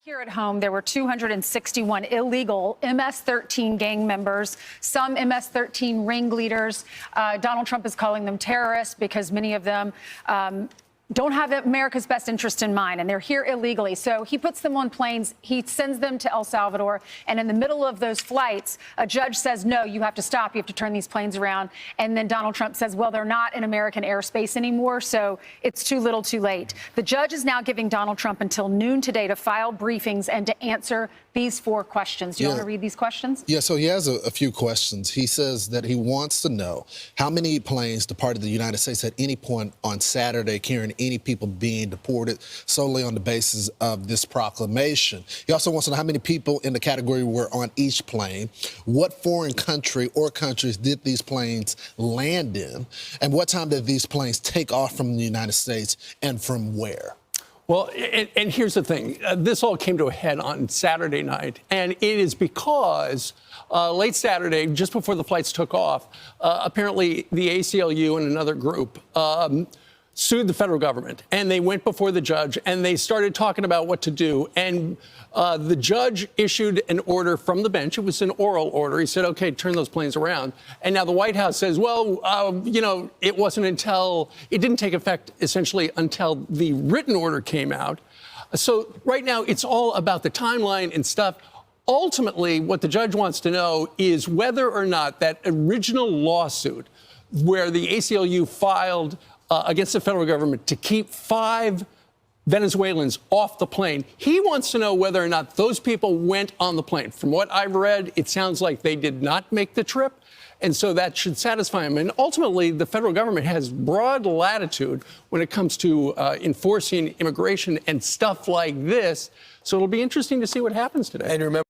Here at home, there were 261 illegal MS-13 gang members, some MS-13 ringleaders. Donald Trump is calling them terrorists because many of them don't have America's best interest in mind, and they're here illegally. So he puts them on planes, he sends them to El Salvador, and in the middle of those flights, a judge says, no, you have to stop, you have to turn these planes around. And then Donald Trump says, well, they're not in American airspace anymore, so it's too little too late. The judge is now giving Donald Trump until noon today to file briefings and to answer these 4 questions. Do you want to read these questions? Yeah, so he has a few questions. He says that he wants to know how many planes departed the United States at any point on Saturday carrying any people being deported solely on the basis of this proclamation. He also wants to know how many people in the category were on each plane, what foreign country or countries did these planes land in, and what time did these planes take off from the United States and from where? Well, and here's the thing. This all came to a head on Saturday night, and it is because late Saturday, just before the flights took off, apparently the ACLU and another group sued the federal government, and they went before the judge, and they started talking about what to do. And the judge issued an order from the bench. It was an oral order. He said, OK, turn those planes around. And now the White House says, well, you know, it didn't take effect essentially until the written order came out. So right now, it's all about the timeline and stuff. Ultimately, what the judge wants to know is whether or not that original lawsuit where the ACLU filed against the federal government to keep 5 Venezuelans off the plane. He wants to know whether or not those people went on the plane. From what I've read, it sounds like they did not make the trip. And so that should satisfy him. And ultimately, the federal government has broad latitude when it comes to enforcing immigration and stuff like this. So it'll be interesting to see what happens today. And remember